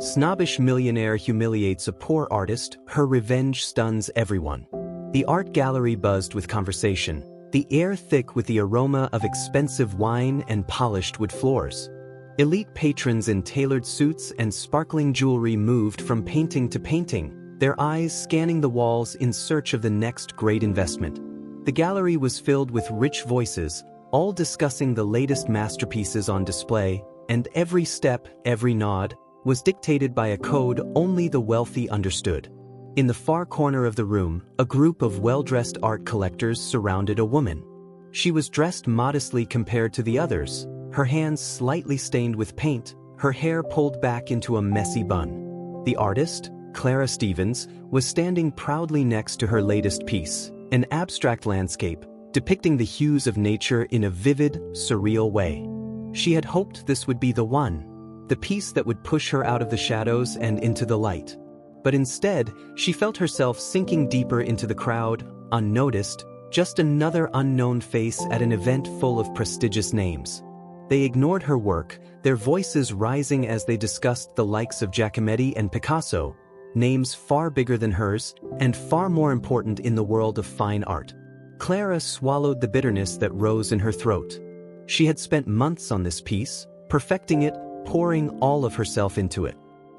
Snobbish Millionaire Humiliates a Poor Artist, Her Revenge Stuns Everyone. The art gallery buzzed with conversation, the air thick with the aroma of expensive wine and polished wood floors. Elite patrons in tailored suits and sparkling jewelry moved from painting to painting, their eyes scanning the walls in search of the next great investment. The gallery was filled with rich voices, all discussing the latest masterpieces on display, and every step, every nod, was dictated by a code only the wealthy understood. In the far corner of the room, a group of well-dressed art collectors surrounded a woman. She was dressed modestly compared to the others, her hands slightly stained with paint, her hair pulled back into a messy bun. The artist, Clara Stevens, was standing proudly next to her latest piece, an abstract landscape, depicting the hues of nature in a vivid, surreal way. She had hoped this would be the one, the piece that would push her out of the shadows and into the light. But instead, she felt herself sinking deeper into the crowd, unnoticed, just another unknown face at an event full of prestigious names. They ignored her work, their voices rising as they discussed the likes of Giacometti and Picasso, names far bigger than hers, and far more important in the world of fine art. Clara swallowed the bitterness that rose in her throat. She had spent months on this piece, perfecting it, pouring all of herself into it.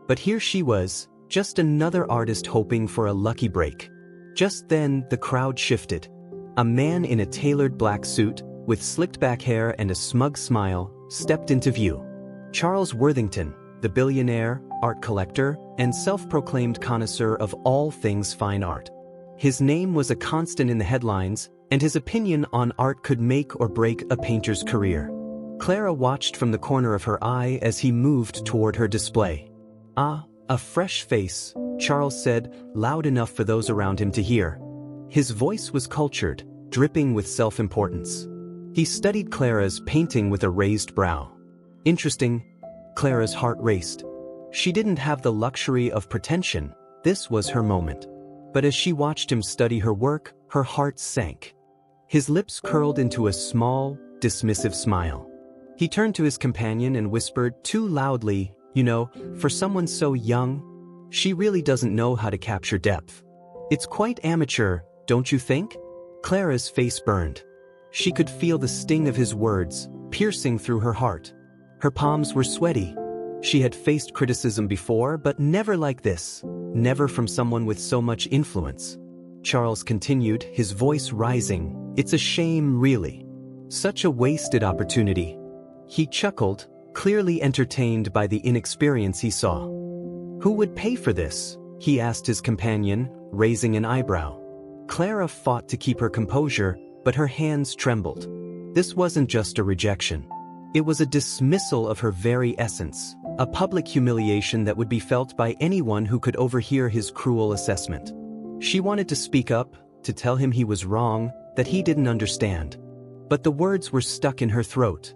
But here she was, just another artist hoping for a lucky break. Just then, the crowd shifted. A man in a tailored black suit, with slicked back hair and a smug smile, stepped into view. Charles Worthington, the billionaire, art collector, and self-proclaimed connoisseur of all things fine art. His name was a constant in the headlines, and his opinion on art could make or break a painter's career. Clara watched from the corner of her eye as he moved toward her display. "Ah, a fresh face," Charles said, loud enough for those around him to hear. His voice was cultured, dripping with self-importance. He studied Clara's painting with a raised brow. Interesting. Clara's heart raced. She didn't have the luxury of pretension. This was her moment. But as she watched him study her work, her heart sank. His lips curled into a small, dismissive smile. He turned to his companion and whispered too loudly, "You know, for someone so young, she really doesn't know how to capture depth. It's quite amateur, don't you think?" Clara's face burned. She could feel the sting of his words, piercing through her heart. Her palms were sweaty. She had faced criticism before, but never like this, never from someone with so much influence. Charles continued, his voice rising. "It's a shame, really. Such a wasted opportunity." He chuckled, clearly entertained by the inexperience he saw. "Who would pay for this?" he asked his companion, raising an eyebrow. Clara fought to keep her composure, but her hands trembled. This wasn't just a rejection. It was a dismissal of her very essence, a public humiliation that would be felt by anyone who could overhear his cruel assessment. She wanted to speak up, to tell him he was wrong, that he didn't understand. But the words were stuck in her throat.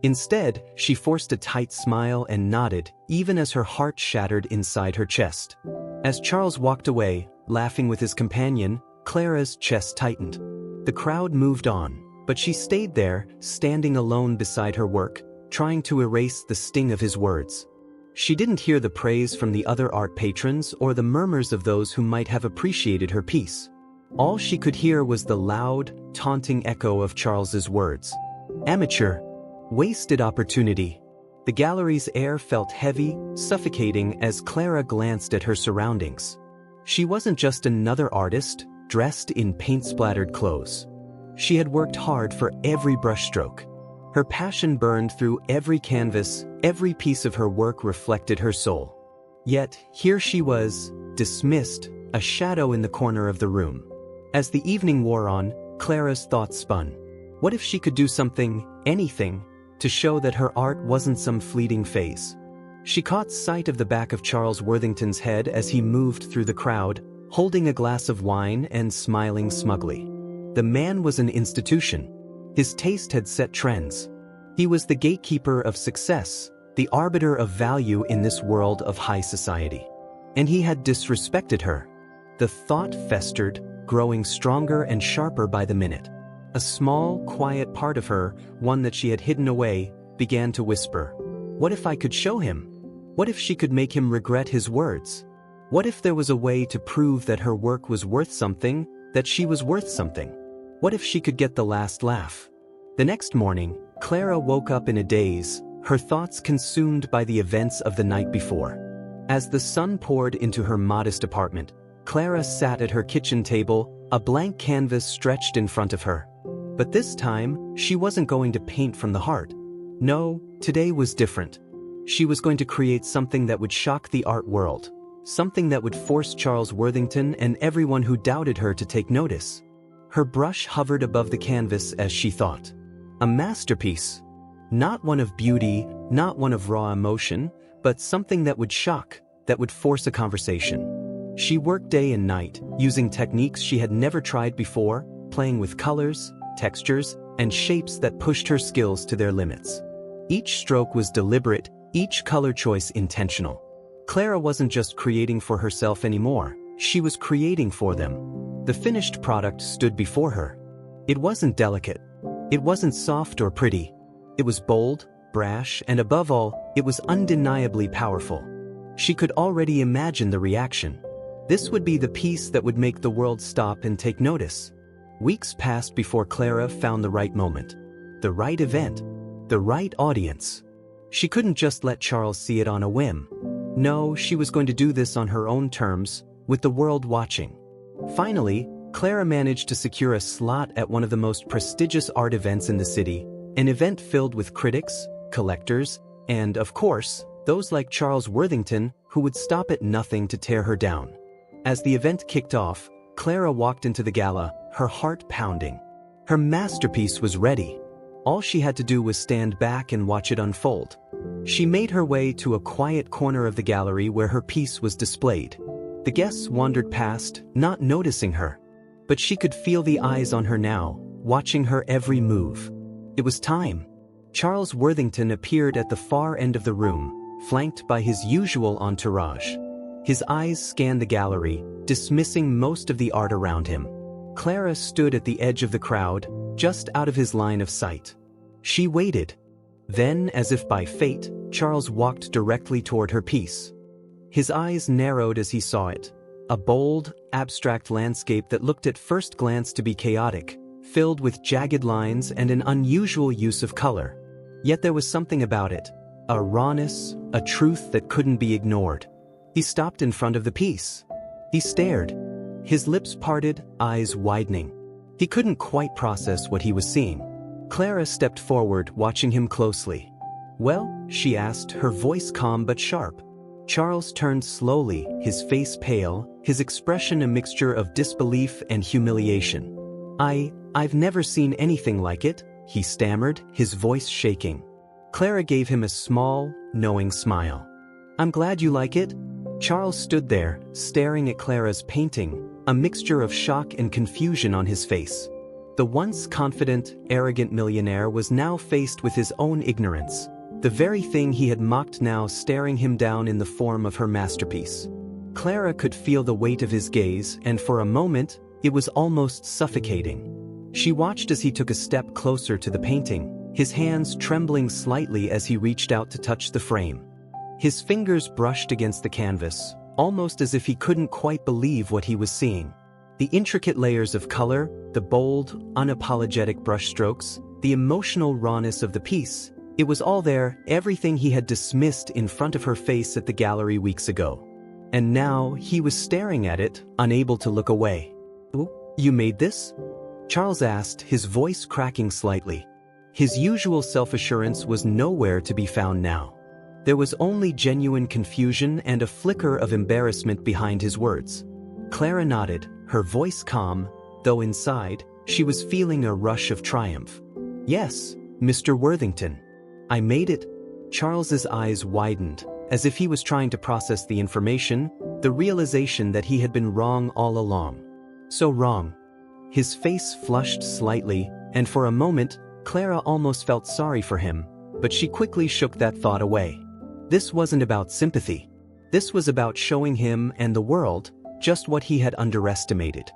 Instead, she forced a tight smile and nodded, even as her heart shattered inside her chest. As Charles walked away, laughing with his companion, Clara's chest tightened. The crowd moved on, but she stayed there, standing alone beside her work, trying to erase the sting of his words. She didn't hear the praise from the other art patrons or the murmurs of those who might have appreciated her piece. All she could hear was the loud, taunting echo of Charles's words. "Amateur. Wasted opportunity." The gallery's air felt heavy, suffocating as Clara glanced at her surroundings. She wasn't just another artist, dressed in paint-splattered clothes. She had worked hard for every brushstroke. Her passion burned through every canvas, every piece of her work reflected her soul. Yet, here she was, dismissed, a shadow in the corner of the room. As the evening wore on, Clara's thoughts spun. What if she could do something, anything, to show that her art wasn't some fleeting phase? She caught sight of the back of Charles Worthington's head as he moved through the crowd, holding a glass of wine and smiling smugly. The man was an institution. His taste had set trends. He was the gatekeeper of success, the arbiter of value in this world of high society. And he had disrespected her. The thought festered, growing stronger and sharper by the minute. A small, quiet part of her, one that she had hidden away, began to whisper, "What if I could show him?" What if she could make him regret his words? What if there was a way to prove that her work was worth something, that she was worth something? What if she could get the last laugh? The next morning, Clara woke up in a daze, her thoughts consumed by the events of the night before. As the sun poured into her modest apartment, Clara sat at her kitchen table, a blank canvas stretched in front of her. But this time, she wasn't going to paint from the heart. No, today was different. She was going to create something that would shock the art world, something that would force Charles Worthington and everyone who doubted her to take notice. Her brush hovered above the canvas as she thought. A masterpiece. Not one of beauty, not one of raw emotion, but something that would shock, that would force a conversation. She worked day and night, using techniques she had never tried before, playing with colors, textures, and shapes that pushed her skills to their limits. Each stroke was deliberate, each color choice intentional. Clara wasn't just creating for herself anymore, she was creating for them. The finished product stood before her. It wasn't delicate. It wasn't soft or pretty. It was bold, brash, and above all, it was undeniably powerful. She could already imagine the reaction. This would be the piece that would make the world stop and take notice. Weeks passed before Clara found the right moment, the right event, the right audience. She couldn't just let Charles see it on a whim. No, she was going to do this on her own terms, with the world watching. Finally, Clara managed to secure a slot at one of the most prestigious art events in the city, an event filled with critics, collectors, and, of course, those like Charles Worthington who would stop at nothing to tear her down. As the event kicked off, Clara walked into the gala, her heart pounding. Her masterpiece was ready. All she had to do was stand back and watch it unfold. She made her way to a quiet corner of the gallery where her piece was displayed. The guests wandered past, not noticing her. But she could feel the eyes on her now, watching her every move. It was time. Charles Worthington appeared at the far end of the room, flanked by his usual entourage. His eyes scanned the gallery, dismissing most of the art around him. Clara stood at the edge of the crowd, just out of his line of sight. She waited. Then, as if by fate, Charles walked directly toward her piece. His eyes narrowed as he saw it. A bold, abstract landscape that looked at first glance to be chaotic, filled with jagged lines and an unusual use of color. Yet there was something about it, a rawness, a truth that couldn't be ignored. He stopped in front of the piece. He stared, his lips parted, eyes widening. He couldn't quite process what he was seeing. Clara stepped forward, watching him closely. "Well?" she asked, her voice calm but sharp. Charles turned slowly, his face pale, his expression a mixture of disbelief and humiliation. I've never seen anything like it," he stammered, his voice shaking. Clara gave him a small, knowing smile. "I'm glad you like it." Charles stood there, staring at Clara's painting, a mixture of shock and confusion on his face. The once confident, arrogant millionaire was now faced with his own ignorance. The very thing he had mocked now staring him down in the form of her masterpiece. Clara could feel the weight of his gaze, and for a moment, it was almost suffocating. She watched as he took a step closer to the painting, his hands trembling slightly as he reached out to touch the frame. His fingers brushed against the canvas, almost as if he couldn't quite believe what he was seeing. The intricate layers of color, the bold, unapologetic brushstrokes, the emotional rawness of the piece, it was all there, everything he had dismissed in front of her face at the gallery weeks ago. And now, he was staring at it, unable to look away. "You made this?" Charles asked, his voice cracking slightly. His usual self-assurance was nowhere to be found now. There was only genuine confusion and a flicker of embarrassment behind his words. Clara nodded, her voice calm, though inside, she was feeling a rush of triumph. "Yes, Mr. Worthington. I made it." Charles's eyes widened, as if he was trying to process the information, the realization that he had been wrong all along. So wrong. His face flushed slightly, and for a moment, Clara almost felt sorry for him, but she quickly shook that thought away. This wasn't about sympathy. This was about showing him and the world just what he had underestimated.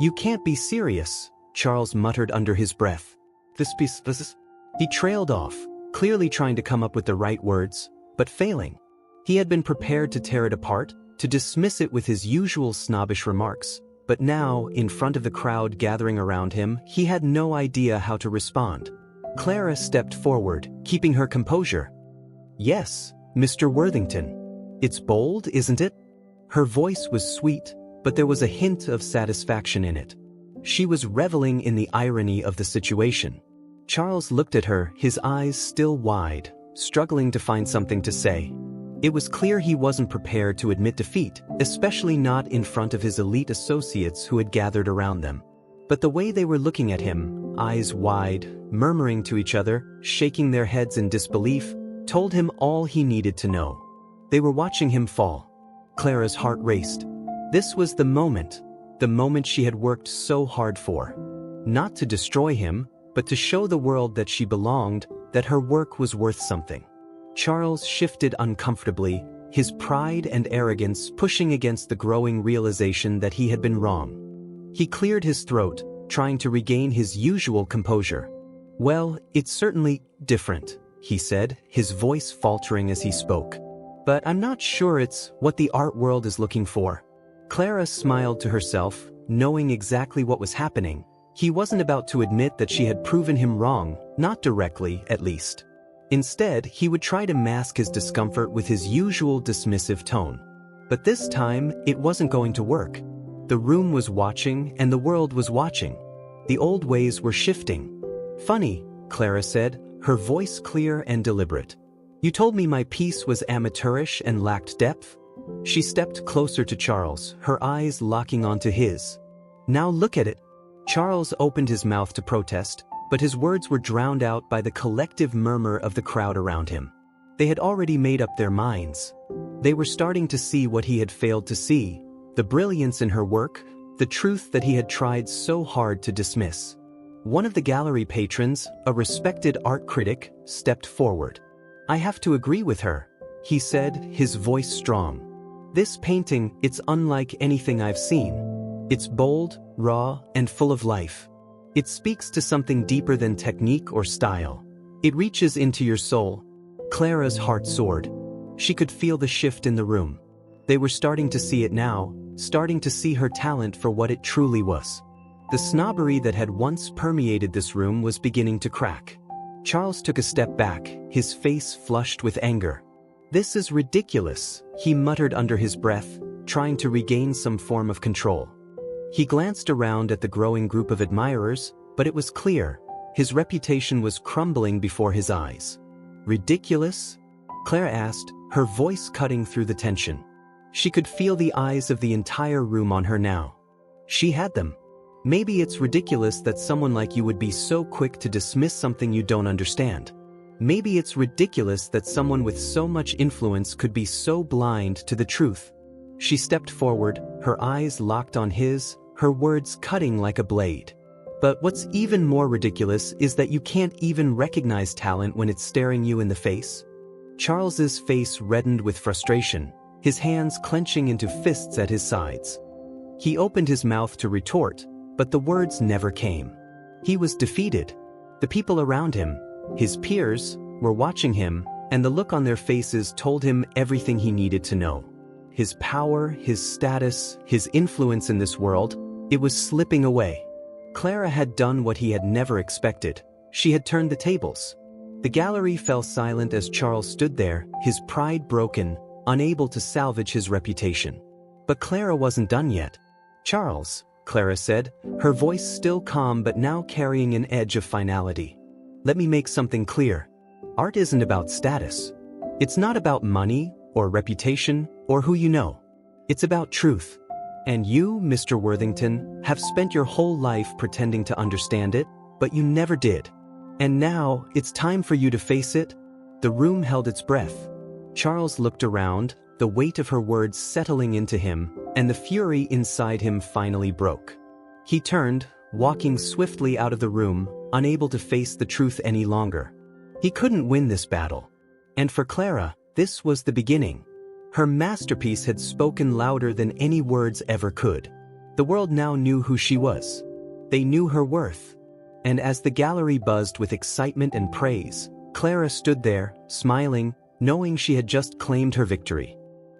"You can't be serious," Charles muttered under his breath. This is... He trailed off, clearly trying to come up with the right words, but failing. He had been prepared to tear it apart, to dismiss it with his usual snobbish remarks, but now, in front of the crowd gathering around him, he had no idea how to respond. Clara stepped forward, keeping her composure. "Yes, Mr. Worthington. It's bold, isn't it?" Her voice was sweet, but there was a hint of satisfaction in it. She was reveling in the irony of the situation. Charles looked at her, his eyes still wide, struggling to find something to say. It was clear he wasn't prepared to admit defeat, especially not in front of his elite associates who had gathered around them. But the way they were looking at him, eyes wide, murmuring to each other, shaking their heads in disbelief, told him all he needed to know. They were watching him fall. Clara's heart raced. This was the moment she had worked so hard for. Not to destroy him, but to show the world that she belonged, that her work was worth something. Charles shifted uncomfortably, his pride and arrogance pushing against the growing realization that he had been wrong. He cleared his throat, trying to regain his usual composure. "Well, it's certainly different," he said, his voice faltering as he spoke. "But I'm not sure it's what the art world is looking for." Clara smiled to herself, knowing exactly what was happening. He wasn't about to admit that she had proven him wrong, not directly, at least. Instead, he would try to mask his discomfort with his usual dismissive tone. But this time, it wasn't going to work. The room was watching, and the world was watching. The old ways were shifting. "Funny," Clara said, her voice clear and deliberate. "You told me my piece was amateurish and lacked depth?" She stepped closer to Charles, her eyes locking onto his. "Now look at it." Charles opened his mouth to protest, but his words were drowned out by the collective murmur of the crowd around him. They had already made up their minds. They were starting to see what he had failed to see, the brilliance in her work, the truth that he had tried so hard to dismiss. One of the gallery patrons, a respected art critic, stepped forward. "I have to agree with her," he said, his voice strong. "This painting, it's unlike anything I've seen. It's bold, raw, and full of life. It speaks to something deeper than technique or style. It reaches into your soul." Clara's heart soared. She could feel the shift in the room. They were starting to see it now, starting to see her talent for what it truly was. The snobbery that had once permeated this room was beginning to crack. Charles took a step back, his face flushed with anger. "This is ridiculous," he muttered under his breath, trying to regain some form of control. He glanced around at the growing group of admirers, but it was clear, his reputation was crumbling before his eyes. "Ridiculous?" Clara asked, her voice cutting through the tension. She could feel the eyes of the entire room on her now. She had them. "Maybe it's ridiculous that someone like you would be so quick to dismiss something you don't understand. Maybe it's ridiculous that someone with so much influence could be so blind to the truth." She stepped forward, her eyes locked on his, her words cutting like a blade. "But what's even more ridiculous is that you can't even recognize talent when it's staring you in the face." Charles's face reddened with frustration, his hands clenching into fists at his sides. He opened his mouth to retort, but the words never came. He was defeated. The people around him, his peers, were watching him, and the look on their faces told him everything he needed to know. His power, his status, his influence in this world, it was slipping away. Clara had done what he had never expected. She had turned the tables. The gallery fell silent as Charles stood there, his pride broken, unable to salvage his reputation. But Clara wasn't done yet. "Charles," Clara said, her voice still calm but now carrying an edge of finality. "Let me make something clear. Art isn't about status. It's not about money, or reputation, or who you know. It's about truth. And you, Mr. Worthington, have spent your whole life pretending to understand it, but you never did. And now, it's time for you to face it." The room held its breath. Charles looked around, the weight of her words settling into him, and the fury inside him finally broke. He turned, walking swiftly out of the room, unable to face the truth any longer. He couldn't win this battle. And for Clara, this was the beginning. Her masterpiece had spoken louder than any words ever could. The world now knew who she was. They knew her worth. And as the gallery buzzed with excitement and praise, Clara stood there, smiling, knowing she had just claimed her victory.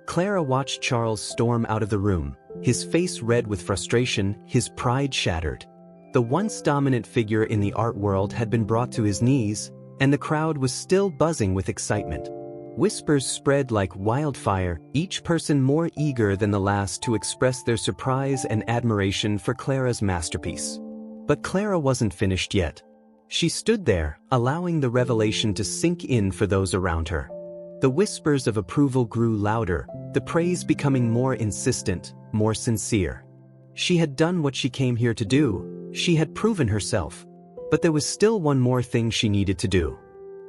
Clara watched Charles storm out of the room, his face red with frustration, his pride shattered. The once dominant figure in the art world had been brought to his knees, and the crowd was still buzzing with excitement. Whispers spread like wildfire, each person more eager than the last to express their surprise and admiration for Clara's masterpiece. But Clara wasn't finished yet. She stood there, allowing the revelation to sink in for those around her. The whispers of approval grew louder, the praise becoming more insistent, more sincere. She had done what she came here to do, she had proven herself. But there was still one more thing she needed to do.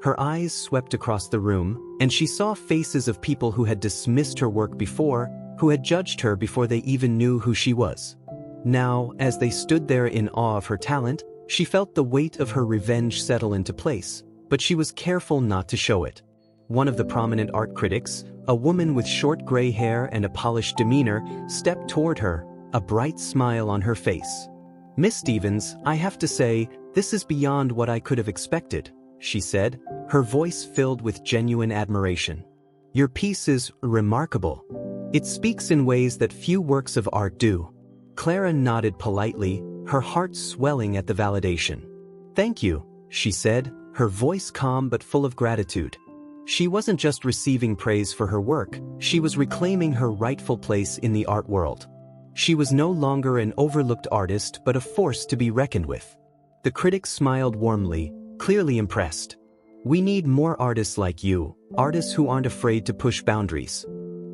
Her eyes swept across the room, and she saw faces of people who had dismissed her work before, who had judged her before they even knew who she was. Now, as they stood there in awe of her talent, she felt the weight of her revenge settle into place, but she was careful not to show it. One of the prominent art critics, a woman with short gray hair and a polished demeanor, stepped toward her, a bright smile on her face. "Miss Stevens, I have to say, this is beyond what I could have expected," she said, her voice filled with genuine admiration. "Your piece is remarkable. It speaks in ways that few works of art do." Clara nodded politely, her heart swelling at the validation. "Thank you," she said, her voice calm but full of gratitude. She wasn't just receiving praise for her work, she was reclaiming her rightful place in the art world. She was no longer an overlooked artist but a force to be reckoned with. The critic smiled warmly, clearly impressed. "We need more artists like you, artists who aren't afraid to push boundaries.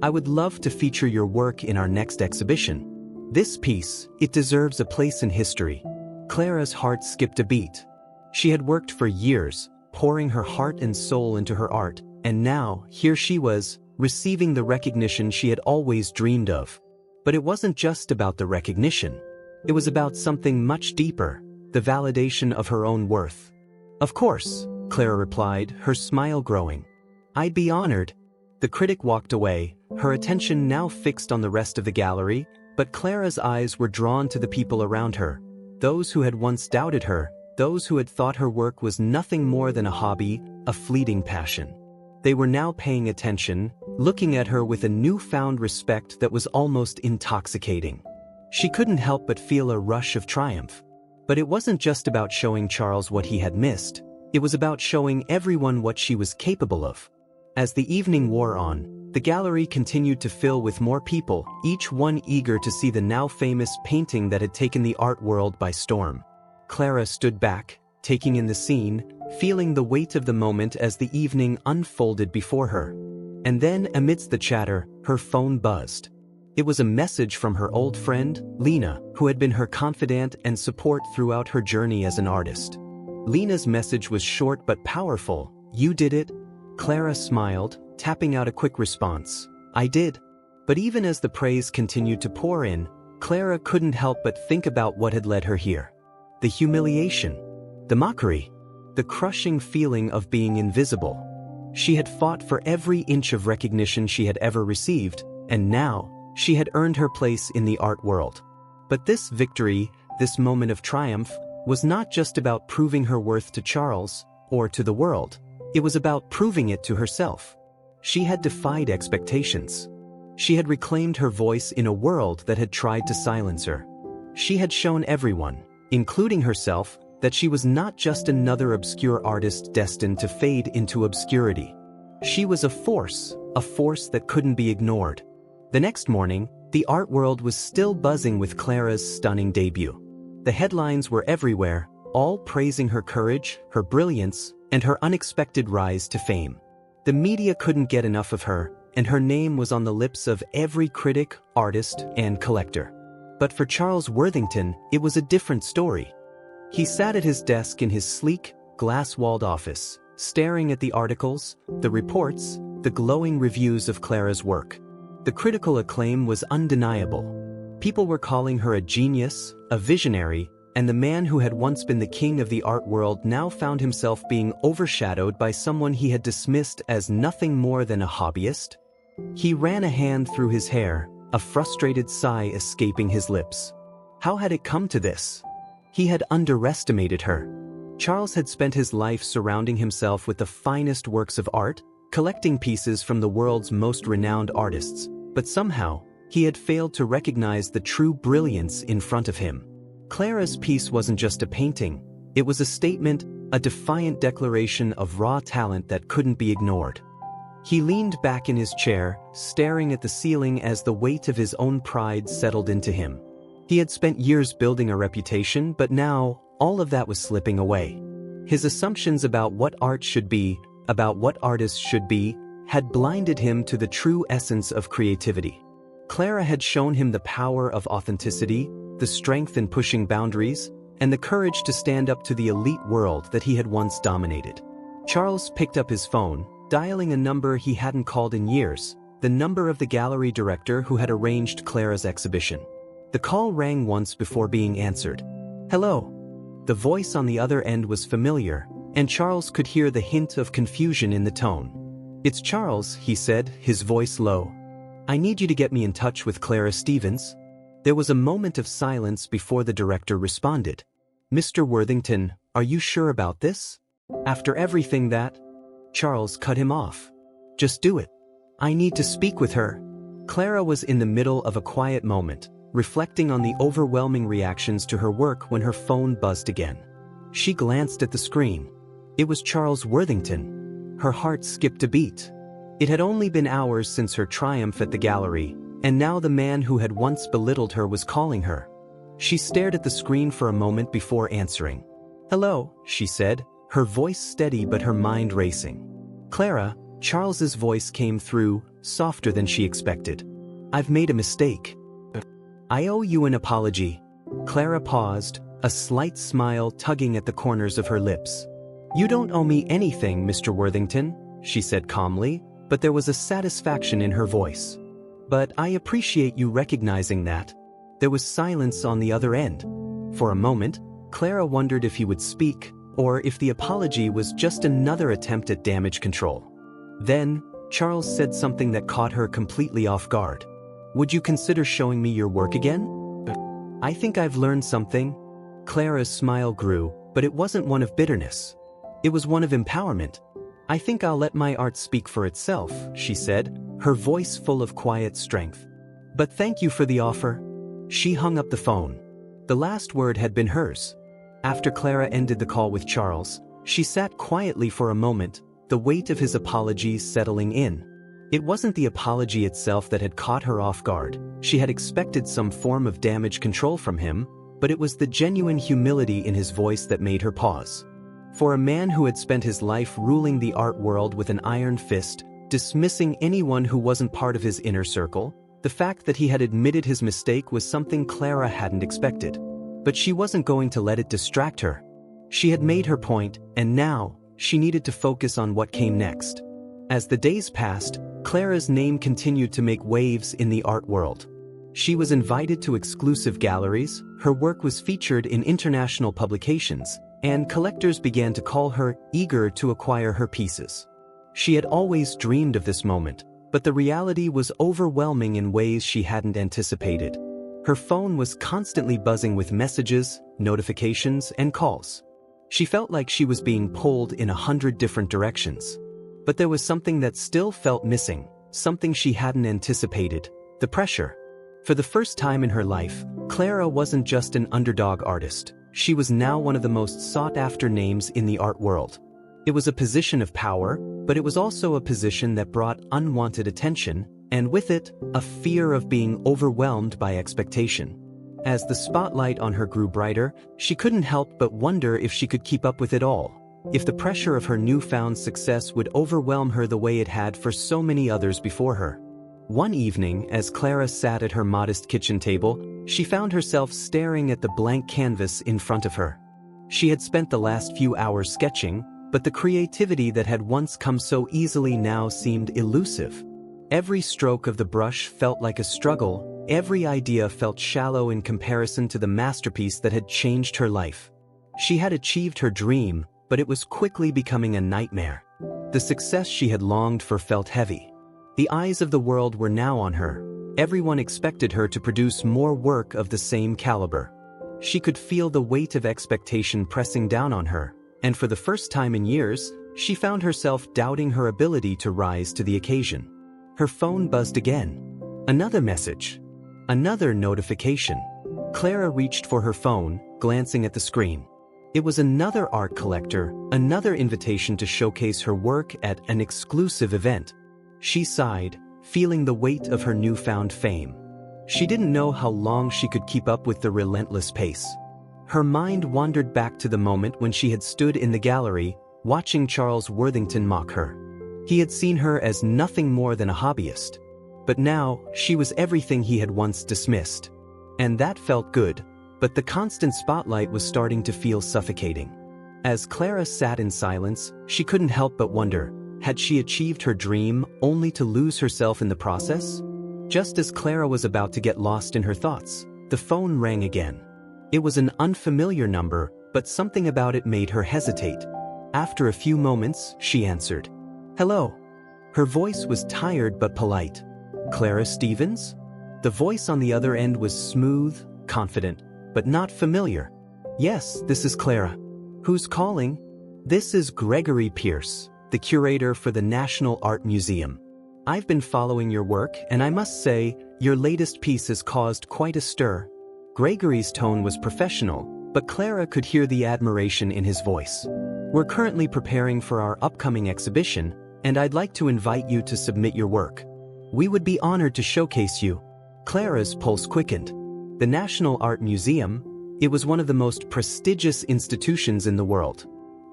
I would love to feature your work in our next exhibition. This piece, it deserves a place in history." Clara's heart skipped a beat. She had worked for years, pouring her heart and soul into her art, and now, here she was, receiving the recognition she had always dreamed of. But it wasn't just about the recognition. It was about something much deeper, the validation of her own worth. "Of course," Clara replied, her smile growing. "I'd be honored." The critic walked away, her attention now fixed on the rest of the gallery, but Clara's eyes were drawn to the people around her, those who had once doubted her, those who had thought her work was nothing more than a hobby, a fleeting passion. They were now paying attention, looking at her with a newfound respect that was almost intoxicating. She couldn't help but feel a rush of triumph. But it wasn't just about showing Charles what he had missed, it was about showing everyone what she was capable of. As the evening wore on, the gallery continued to fill with more people, each one eager to see the now famous painting that had taken the art world by storm. Clara stood back, taking in the scene, feeling the weight of the moment as the evening unfolded before her. And then, amidst the chatter, her phone buzzed. It was a message from her old friend, Lena, who had been her confidant and support throughout her journey as an artist. Lena's message was short but powerful. "You did it?" Clara smiled, tapping out a quick response. "I did." But even as the praise continued to pour in, Clara couldn't help but think about what had led her here. The humiliation, the mockery, the crushing feeling of being invisible. She had fought for every inch of recognition she had ever received, and now, she had earned her place in the art world. But this victory, this moment of triumph, was not just about proving her worth to Charles, or to the world. It was about proving it to herself. She had defied expectations. She had reclaimed her voice in a world that had tried to silence her. She had shown everyone, including herself, that she was not just another obscure artist destined to fade into obscurity. She was a force that couldn't be ignored. The next morning, the art world was still buzzing with Clara's stunning debut. The headlines were everywhere, all praising her courage, her brilliance, and her unexpected rise to fame. The media couldn't get enough of her, and her name was on the lips of every critic, artist, and collector. But for Charles Worthington, it was a different story. He sat at his desk in his sleek, glass-walled office, staring at the articles, the reports, the glowing reviews of Clara's work. The critical acclaim was undeniable. People were calling her a genius, a visionary, and the man who had once been the king of the art world now found himself being overshadowed by someone he had dismissed as nothing more than a hobbyist. He ran a hand through his hair, a frustrated sigh escaping his lips. How had it come to this? He had underestimated her. Charles had spent his life surrounding himself with the finest works of art, collecting pieces from the world's most renowned artists, but somehow, he had failed to recognize the true brilliance in front of him. Clara's piece wasn't just a painting, it was a statement, a defiant declaration of raw talent that couldn't be ignored. He leaned back in his chair, staring at the ceiling as the weight of his own pride settled into him. He had spent years building a reputation, but now, all of that was slipping away. His assumptions about what art should be, about what artists should be, had blinded him to the true essence of creativity. Clara had shown him the power of authenticity, the strength in pushing boundaries, and the courage to stand up to the elite world that he had once dominated. Charles picked up his phone, dialing a number he hadn't called in years, the number of the gallery director who had arranged Clara's exhibition. The call rang once before being answered. "Hello." The voice on the other end was familiar, and Charles could hear the hint of confusion in the tone. "It's Charles," he said, his voice low. "I need you to get me in touch with Clara Stevens." There was a moment of silence before the director responded. "Mr. Worthington, are you sure about this? After everything that—" Charles cut him off. "Just do it. I need to speak with her." Clara was in the middle of a quiet moment, reflecting on the overwhelming reactions to her work when her phone buzzed again. She glanced at the screen. It was Charles Worthington. Her heart skipped a beat. It had only been hours since her triumph at the gallery, and now the man who had once belittled her was calling her. She stared at the screen for a moment before answering. "Hello," she said, her voice steady but her mind racing. "Clara," Charles's voice came through, softer than she expected. "I've made a mistake. I owe you an apology." Clara paused, a slight smile tugging at the corners of her lips. "You don't owe me anything, Mr. Worthington," she said calmly, but there was a satisfaction in her voice. "But I appreciate you recognizing that." There was silence on the other end. For a moment, Clara wondered if he would speak, or if the apology was just another attempt at damage control. Then, Charles said something that caught her completely off guard. "Would you consider showing me your work again?" "I think I've learned something." Clara's smile grew, but it wasn't one of bitterness. It was one of empowerment. "I think I'll let my art speak for itself," she said, her voice full of quiet strength. "But thank you for the offer." She hung up the phone. The last word had been hers. After Clara ended the call with Charles, she sat quietly for a moment, the weight of his apologies settling in. It wasn't the apology itself that had caught her off guard. She had expected some form of damage control from him, but it was the genuine humility in his voice that made her pause. For a man who had spent his life ruling the art world with an iron fist, dismissing anyone who wasn't part of his inner circle, the fact that he had admitted his mistake was something Clara hadn't expected. But she wasn't going to let it distract her. She had made her point, and now, she needed to focus on what came next. As the days passed, Clara's name continued to make waves in the art world. She was invited to exclusive galleries, her work was featured in international publications, and collectors began to call her, eager to acquire her pieces. She had always dreamed of this moment, but the reality was overwhelming in ways she hadn't anticipated. Her phone was constantly buzzing with messages, notifications, and calls. She felt like she was being pulled in 100 different directions. But there was something that still felt missing, something she hadn't anticipated: the pressure. For the first time in her life, Clara wasn't just an underdog artist. She was now one of the most sought-after names in the art world. It was a position of power, but it was also a position that brought unwanted attention, and with it, a fear of being overwhelmed by expectation. As the spotlight on her grew brighter, she couldn't help but wonder if she could keep up with it all, if the pressure of her newfound success would overwhelm her the way it had for so many others before her. One evening, as Clara sat at her modest kitchen table, she found herself staring at the blank canvas in front of her. She had spent the last few hours sketching, but the creativity that had once come so easily now seemed elusive. Every stroke of the brush felt like a struggle, every idea felt shallow in comparison to the masterpiece that had changed her life. She had achieved her dream, but it was quickly becoming a nightmare. The success she had longed for felt heavy. The eyes of the world were now on her. Everyone expected her to produce more work of the same caliber. She could feel the weight of expectation pressing down on her, and for the first time in years, She found herself doubting her ability to rise to the occasion. Her phone buzzed again. Another message. Another notification. Clara reached for her phone, glancing at the screen. It was another art collector, another invitation to showcase her work at an exclusive event. She sighed, feeling the weight of her newfound fame. She didn't know how long she could keep up with the relentless pace. Her mind wandered back to the moment when she had stood in the gallery, watching Charles Worthington mock her. He had seen her as nothing more than a hobbyist. But now, she was everything he had once dismissed. And that felt good, but the constant spotlight was starting to feel suffocating. As Clara sat in silence, she couldn't help but wonder, had she achieved her dream only to lose herself in the process? Just as Clara was about to get lost in her thoughts, the phone rang again. It was an unfamiliar number, but something about it made her hesitate. After a few moments, she answered. "Hello." Her voice was tired but polite. "Clara Stevens?" The voice on the other end was smooth, confident, but not familiar. "Yes, this is Clara." "Who's calling?" "This is Gregory Pierce, the curator for the National Art Museum. I've been following your work, and I must say, your latest piece has caused quite a stir." Gregory's tone was professional, but Clara could hear the admiration in his voice. "We're currently preparing for our upcoming exhibition, and I'd like to invite you to submit your work. We would be honored to showcase you." Clara's pulse quickened. The National Art Museum, it was one of the most prestigious institutions in the world.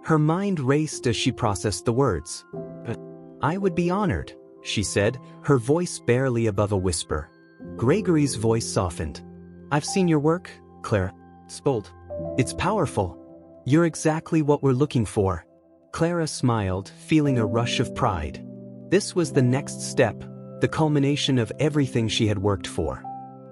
Her mind raced as she processed the words. "I would be honored," she said, her voice barely above a whisper. Gregory's voice softened. "I've seen your work, Clara. Spold. It's powerful. You're exactly what we're looking for." Clara smiled, feeling a rush of pride. This was the next step, the culmination of everything she had worked for.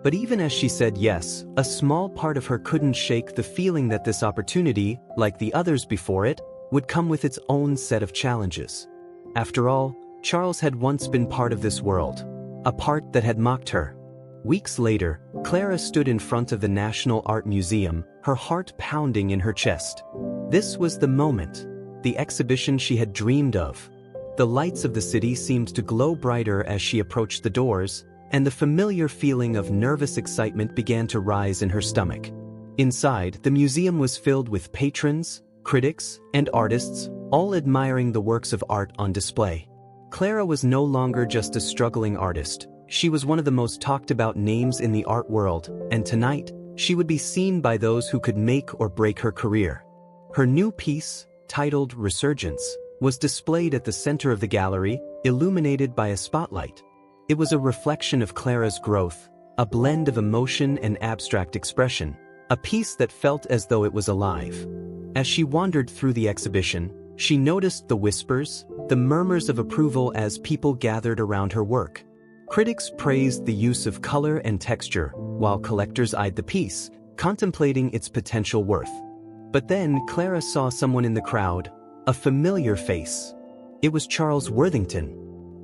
But even as she said yes, a small part of her couldn't shake the feeling that this opportunity, like the others before it, would come with its own set of challenges. After all, Charles had once been part of this world, a part that had mocked her. Weeks later, Clara stood in front of the National Art Museum, her heart pounding in her chest. This was the moment, the exhibition she had dreamed of. The lights of the city seemed to glow brighter as she approached the doors, and the familiar feeling of nervous excitement began to rise in her stomach. Inside, the museum was filled with patrons, critics, and artists, all admiring the works of art on display. Clara was no longer just a struggling artist. She was one of the most talked about names in the art world, and tonight, she would be seen by those who could make or break her career. Her new piece, titled Resurgence, was displayed at the center of the gallery, illuminated by a spotlight. It was a reflection of Clara's growth, a blend of emotion and abstract expression, a piece that felt as though it was alive. As she wandered through the exhibition, she noticed the whispers, the murmurs of approval as people gathered around her work. Critics praised the use of color and texture, while collectors eyed the piece, contemplating its potential worth. But then Clara saw someone in the crowd, a familiar face. It was Charles Worthington.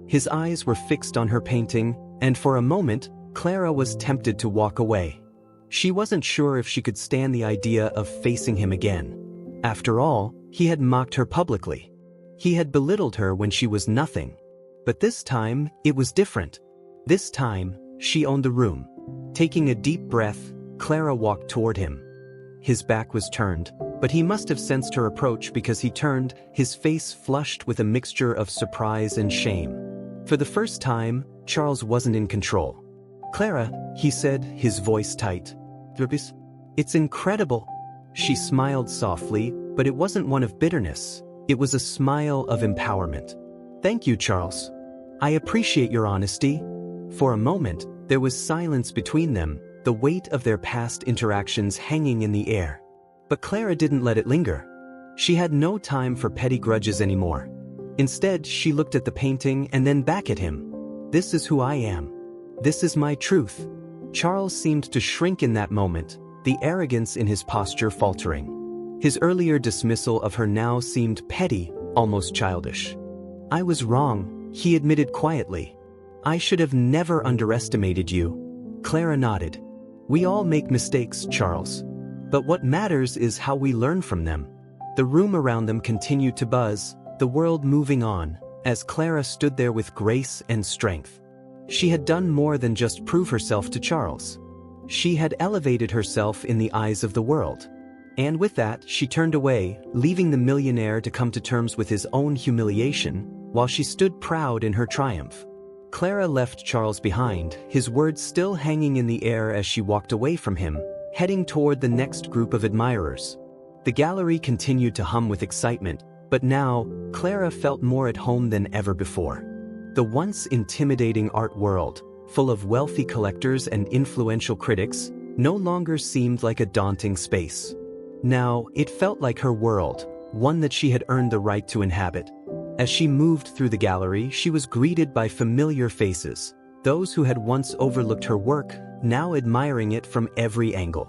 His eyes were fixed on her painting, and for a moment, Clara was tempted to walk away. She wasn't sure if she could stand the idea of facing him again. After all, he had mocked her publicly. He had belittled her when she was nothing. But this time, it was different. This time, she owned the room. Taking a deep breath, Clara walked toward him. His back was turned, but he must have sensed her approach because he turned, his face flushed with a mixture of surprise and shame. For the first time, Charles wasn't in control. "Clara," he said, his voice tight. "It's incredible." She smiled softly, but it wasn't one of bitterness. It was a smile of empowerment. "Thank you, Charles. I appreciate your honesty." For a moment, there was silence between them, the weight of their past interactions hanging in the air. But Clara didn't let it linger. She had no time for petty grudges anymore. Instead, she looked at the painting and then back at him. "This is who I am. This is my truth." Charles seemed to shrink in that moment, the arrogance in his posture faltering. His earlier dismissal of her now seemed petty, almost childish. "I was wrong," he admitted quietly. "I should have never underestimated you." Clara nodded. "We all make mistakes, Charles. But what matters is how we learn from them." The room around them continued to buzz, the world moving on, as Clara stood there with grace and strength. She had done more than just prove herself to Charles. She had elevated herself in the eyes of the world. And with that, she turned away, leaving the millionaire to come to terms with his own humiliation, while she stood proud in her triumph. Clara left Charles behind, his words still hanging in the air as she walked away from him, heading toward the next group of admirers. The gallery continued to hum with excitement, but now, Clara felt more at home than ever before. The once intimidating art world, full of wealthy collectors and influential critics, no longer seemed like a daunting space. Now, it felt like her world, one that she had earned the right to inhabit. As she moved through the gallery, she was greeted by familiar faces, those who had once overlooked her work, now admiring it from every angle.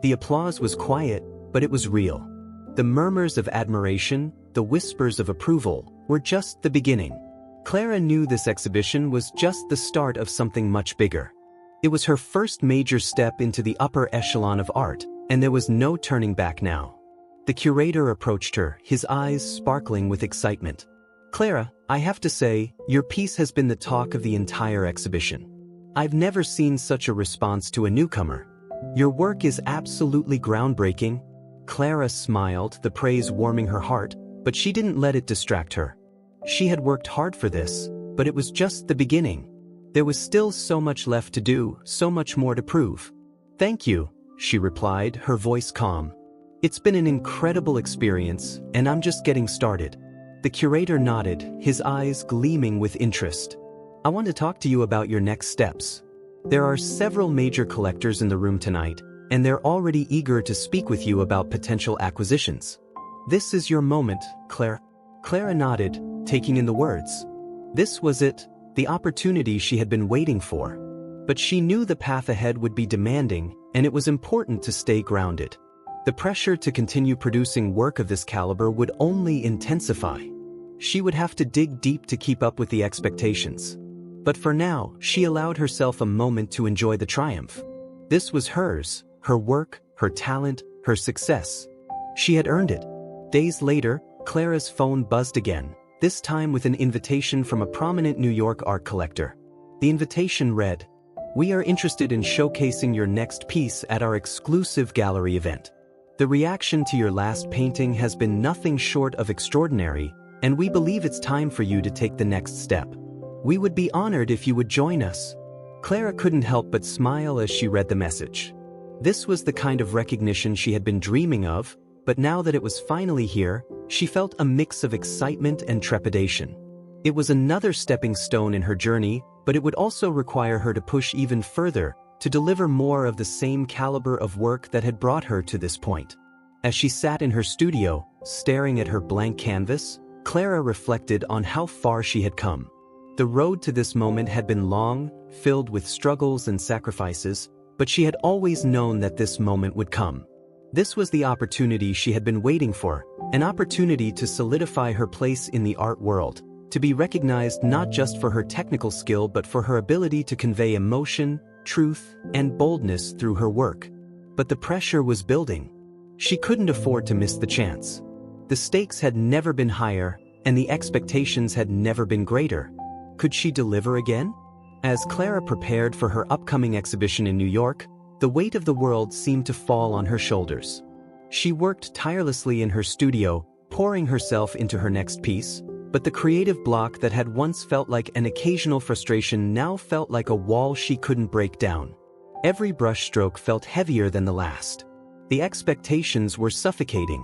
The applause was quiet, but it was real. The murmurs of admiration, the whispers of approval, were just the beginning. Clara knew this exhibition was just the start of something much bigger. It was her first major step into the upper echelon of art, and there was no turning back now. The curator approached her, his eyes sparkling with excitement. "Clara, I have to say, your piece has been the talk of the entire exhibition. I've never seen such a response to a newcomer. Your work is absolutely groundbreaking." Clara smiled, the praise warming her heart, but she didn't let it distract her. She had worked hard for this, but it was just the beginning. There was still so much left to do, so much more to prove. "Thank you," she replied, her voice calm. "It's been an incredible experience, and I'm just getting started." The curator nodded, his eyes gleaming with interest. "I want to talk to you about your next steps. There are several major collectors in the room tonight, and they're already eager to speak with you about potential acquisitions. This is your moment, Clara." Clara nodded, taking in the words. This was it, the opportunity she had been waiting for. But she knew the path ahead would be demanding, and it was important to stay grounded. The pressure to continue producing work of this caliber would only intensify. She would have to dig deep to keep up with the expectations. But for now, she allowed herself a moment to enjoy the triumph. This was hers, her work, her talent, her success. She had earned it. Days later, Clara's phone buzzed again, this time with an invitation from a prominent New York art collector. The invitation read, "We are interested in showcasing your next piece at our exclusive gallery event. The reaction to your last painting has been nothing short of extraordinary, and we believe it's time for you to take the next step. We would be honored if you would join us." Clara couldn't help but smile as she read the message. This was the kind of recognition she had been dreaming of, but now that it was finally here, she felt a mix of excitement and trepidation. It was another stepping stone in her journey, but it would also require her to push even further, to deliver more of the same caliber of work that had brought her to this point. As she sat in her studio, staring at her blank canvas, Clara reflected on how far she had come. The road to this moment had been long, filled with struggles and sacrifices, but she had always known that this moment would come. This was the opportunity she had been waiting for, an opportunity to solidify her place in the art world, to be recognized not just for her technical skill but for her ability to convey emotion, truth, and boldness through her work. But the pressure was building. She couldn't afford to miss the chance. The stakes had never been higher, and the expectations had never been greater. Could she deliver again? As Clara prepared for her upcoming exhibition in New York, the weight of the world seemed to fall on her shoulders. She worked tirelessly in her studio, pouring herself into her next piece, but the creative block that had once felt like an occasional frustration now felt like a wall she couldn't break down. Every brushstroke felt heavier than the last. The expectations were suffocating.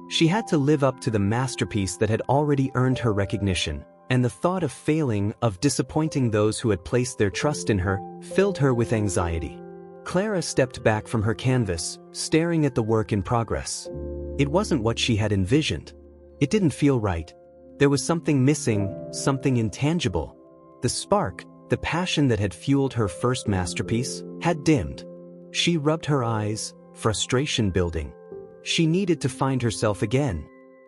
She had to live up to the masterpiece that had already earned her recognition, and the thought of failing, of disappointing those who had placed their trust in her, filled her with anxiety. Clara stepped back from her canvas, staring at the work in progress. It wasn't what she had envisioned. It didn't feel right. There was something missing, something intangible. The spark, the passion that had fueled her first masterpiece, had dimmed. She rubbed her eyes, frustration building. She needed to find herself again.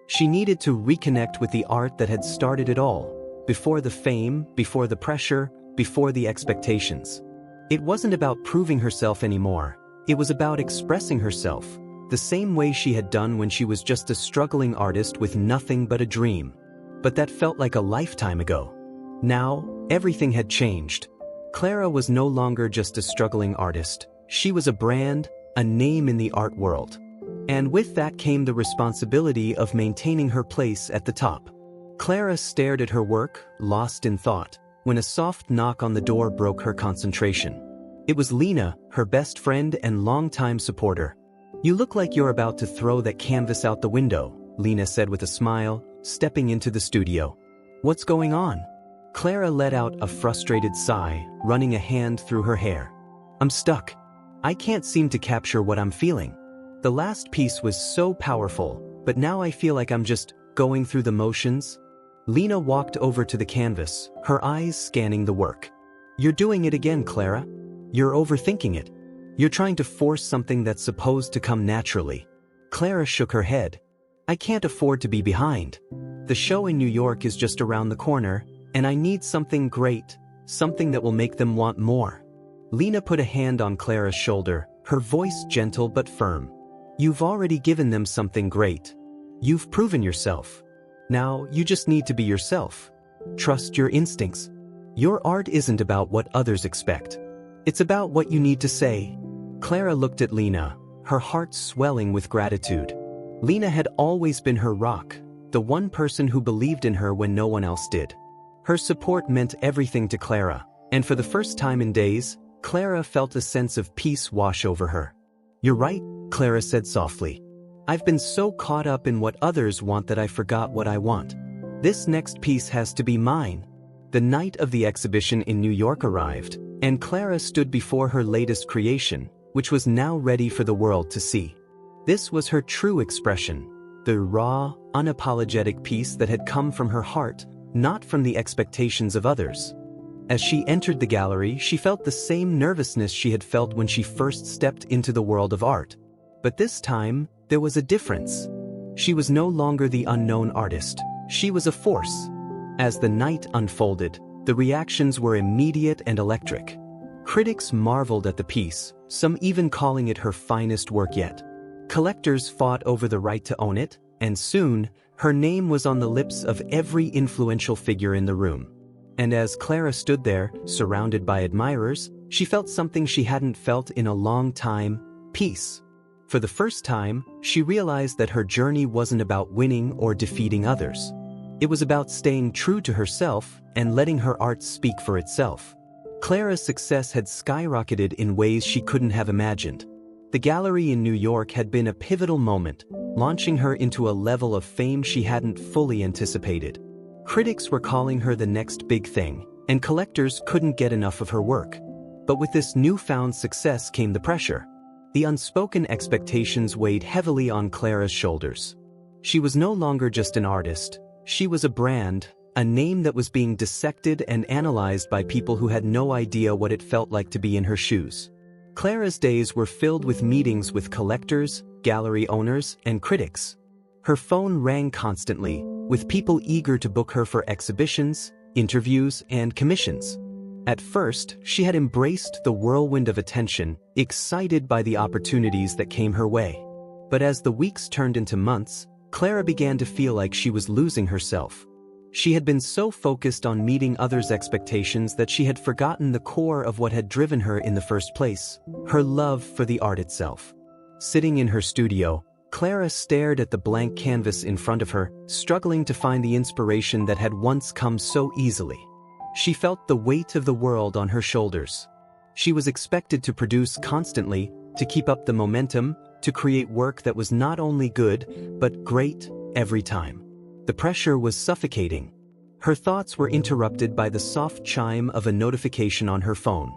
She needed to reconnect with the art that had started it all, before the fame, before the pressure, before the expectations. It wasn't about proving herself anymore. It was about expressing herself, the same way she had done when she was just a struggling artist with nothing but a dream. but that felt like a lifetime ago. Now, everything had changed. Clara was no longer just a struggling artist. She was a brand, a name in the art world. And with that came the responsibility of maintaining her place at the top. Clara stared at her work, lost in thought, when a soft knock on the door broke her concentration. It was Lena, her best friend and longtime supporter. "You look like you're about to throw that canvas out the window," Lena said with a smile, stepping into the studio. "What's going on?" Clara let out a frustrated sigh, running a hand through her hair. "I'm stuck. I can't seem to capture what I'm feeling. The last piece was so powerful, but now I feel like I'm just going through the motions." Lena walked over to the canvas, her eyes scanning the work. "You're doing it again, Clara. You're overthinking it. You're trying to force something that's supposed to come naturally." Clara shook her head. "I can't afford to be behind. The show in New York is just around the corner, and I need something great, something that will make them want more." Lena put a hand on Clara's shoulder, her voice gentle but firm. "You've already given them something great. You've proven yourself. Now you just need to be yourself. Trust your instincts. Your art isn't about what others expect. It's about what you need to say." Clara looked at Lena, her heart swelling with gratitude. Lena had always been her rock, the one person who believed in her when no one else did. Her support meant everything to Clara, and for the first time in days, Clara felt a sense of peace wash over her. "You're right," Clara said softly. "I've been so caught up in what others want that I forgot what I want. This next piece has to be mine." The night of the exhibition in New York arrived, and Clara stood before her latest creation, which was now ready for the world to see. This was her true expression, the raw, unapologetic piece that had come from her heart, not from the expectations of others. As she entered the gallery, she felt the same nervousness she had felt when she first stepped into the world of art. But this time, there was a difference. She was no longer the unknown artist. She was a force. As the night unfolded, the reactions were immediate and electric. Critics marveled at the piece, some even calling it her finest work yet. Collectors fought over the right to own it, and soon, her name was on the lips of every influential figure in the room. And as Clara stood there, surrounded by admirers, she felt something she hadn't felt in a long time: peace. For the first time, she realized that her journey wasn't about winning or defeating others. It was about staying true to herself and letting her art speak for itself. Clara's success had skyrocketed in ways she couldn't have imagined. The gallery in New York had been a pivotal moment, launching her into a level of fame she hadn't fully anticipated. Critics were calling her the next big thing, and collectors couldn't get enough of her work. But with this newfound success came the pressure. The unspoken expectations weighed heavily on Clara's shoulders. She was no longer just an artist. She was a brand, a name that was being dissected and analyzed by people who had no idea what it felt like to be in her shoes. Clara's days were filled with meetings with collectors, gallery owners, and critics. Her phone rang constantly, with people eager to book her for exhibitions, interviews, and commissions. At first, she had embraced the whirlwind of attention, excited by the opportunities that came her way. But as the weeks turned into months, Clara began to feel like she was losing herself. She had been so focused on meeting others' expectations that she had forgotten the core of what had driven her in the first place: her love for the art itself. Sitting in her studio, Clara stared at the blank canvas in front of her, struggling to find the inspiration that had once come so easily. She felt the weight of the world on her shoulders. She was expected to produce constantly, to keep up the momentum, to create work that was not only good, but great, every time. The pressure was suffocating. Her thoughts were interrupted by the soft chime of a notification on her phone.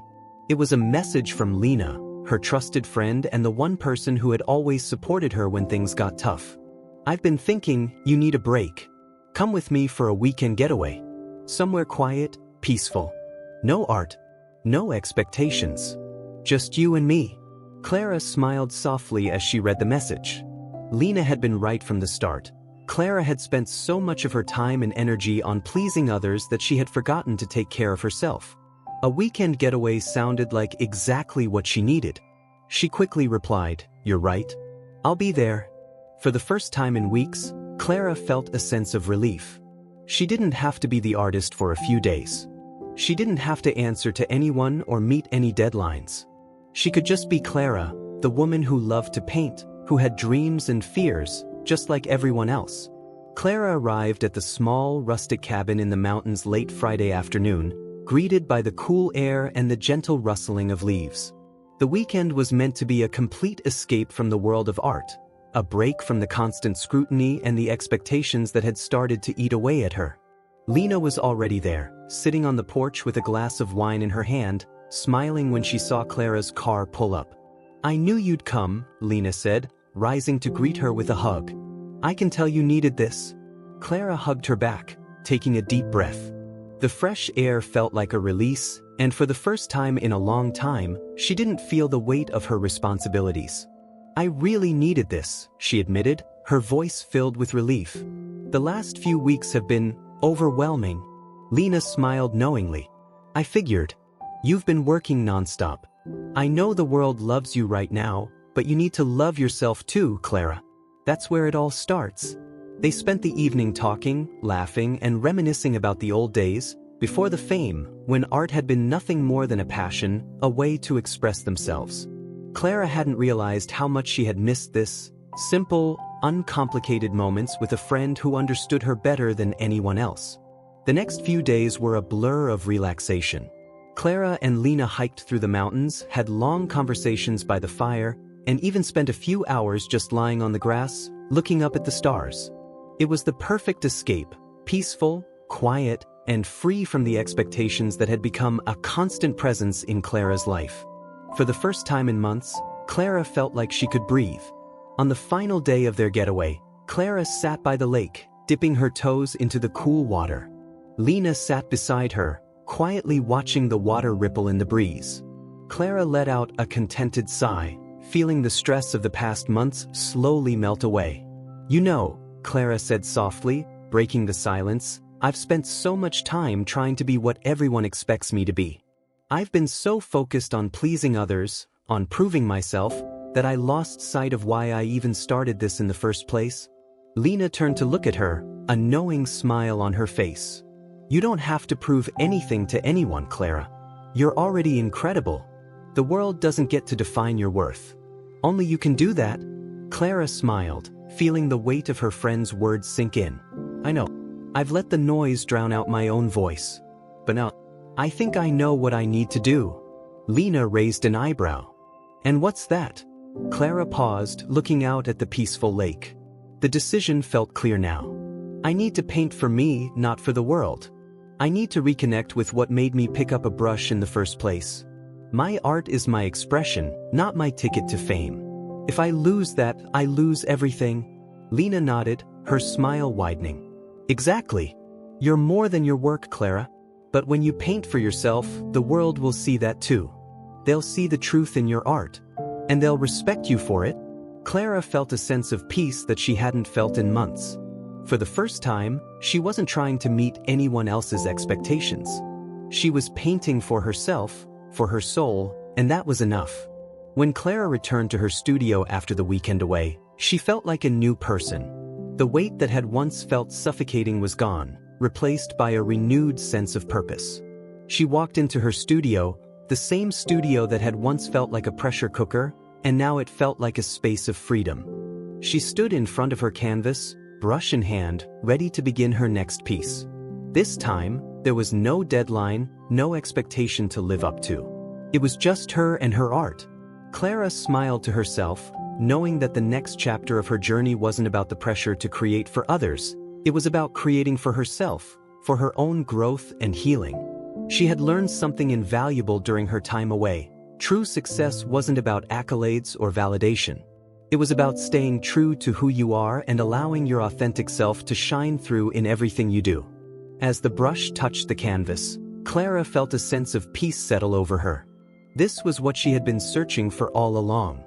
It was a message from Lena, her trusted friend and the one person who had always supported her when things got tough. "I've been thinking you need a break. Come with me for a weekend getaway. Somewhere quiet, peaceful. No art, no expectations. Just you and me." Clara smiled softly as she read the message. Lena had been right from the start. Clara had spent so much of her time and energy on pleasing others that she had forgotten to take care of herself. A weekend getaway sounded like exactly what she needed. She quickly replied, "You're right. I'll be there." For the first time in weeks, Clara felt a sense of relief. She didn't have to be the artist for a few days. She didn't have to answer to anyone or meet any deadlines. She could just be Clara, the woman who loved to paint, who had dreams and fears, just like everyone else. Clara arrived at the small, rustic cabin in the mountains late Friday afternoon, greeted by the cool air and the gentle rustling of leaves. The weekend was meant to be a complete escape from the world of art, a break from the constant scrutiny and the expectations that had started to eat away at her. Lena was already there, sitting on the porch with a glass of wine in her hand, smiling when she saw Clara's car pull up. "I knew you'd come," Lena said, rising to greet her with a hug. "I can tell you needed this." Clara hugged her back, taking a deep breath. The fresh air felt like a release, and for the first time in a long time, she didn't feel the weight of her responsibilities. "I really needed this," she admitted, her voice filled with relief. "The last few weeks have been overwhelming." Lena smiled knowingly. "I figured. You've been working nonstop. I know the world loves you right now, but you need to love yourself too, Clara. That's where it all starts." They spent the evening talking, laughing, and reminiscing about the old days, before the fame, when art had been nothing more than a passion, a way to express themselves. Clara hadn't realized how much she had missed this simple, uncomplicated moments with a friend who understood her better than anyone else. The next few days were a blur of relaxation. Clara and Lena hiked through the mountains, had long conversations by the fire, and even spent a few hours just lying on the grass, looking up at the stars. It was the perfect escape, peaceful, quiet, and free from the expectations that had become a constant presence in Clara's life. For the first time in months, Clara felt like she could breathe. On the final day of their getaway, Clara sat by the lake, dipping her toes into the cool water. Lena sat beside her, quietly watching the water ripple in the breeze. Clara let out a contented sigh, feeling the stress of the past months slowly melt away. "You know," Clara said softly, breaking the silence, "I've spent so much time trying to be what everyone expects me to be. I've been so focused on pleasing others, on proving myself, that I lost sight of why I even started this in the first place." Lena turned to look at her, a knowing smile on her face. "You don't have to prove anything to anyone, Clara. You're already incredible. The world doesn't get to define your worth. Only you can do that." Clara smiled, feeling the weight of her friend's words sink in. "I know. I've let the noise drown out my own voice. But now, I think I know what I need to do." Lena raised an eyebrow. "And what's that?" Clara paused, looking out at the peaceful lake. The decision felt clear now. "I need to paint for me, not for the world. I need to reconnect with what made me pick up a brush in the first place. My art is my expression, not my ticket to fame. If I lose that, I lose everything." Lena nodded, her smile widening. "Exactly. You're more than your work, Clara. But when you paint for yourself, the world will see that too. They'll see the truth in your art. And they'll respect you for it." Clara felt a sense of peace that she hadn't felt in months. For the first time, she wasn't trying to meet anyone else's expectations. She was painting for herself, for her soul, and that was enough. When Clara returned to her studio after the weekend away, she felt like a new person. The weight that had once felt suffocating was gone, replaced by a renewed sense of purpose. She walked into her studio, the same studio that had once felt like a pressure cooker, and now it felt like a space of freedom. She stood in front of her canvas, brush in hand, ready to begin her next piece. This time, there was no deadline, no expectation to live up to. It was just her and her art. Clara smiled to herself, knowing that the next chapter of her journey wasn't about the pressure to create for others. It was about creating for herself, for her own growth and healing. She had learned something invaluable during her time away. True success wasn't about accolades or validation. It was about staying true to who you are and allowing your authentic self to shine through in everything you do. As the brush touched the canvas, Clara felt a sense of peace settle over her. This was what she had been searching for all along.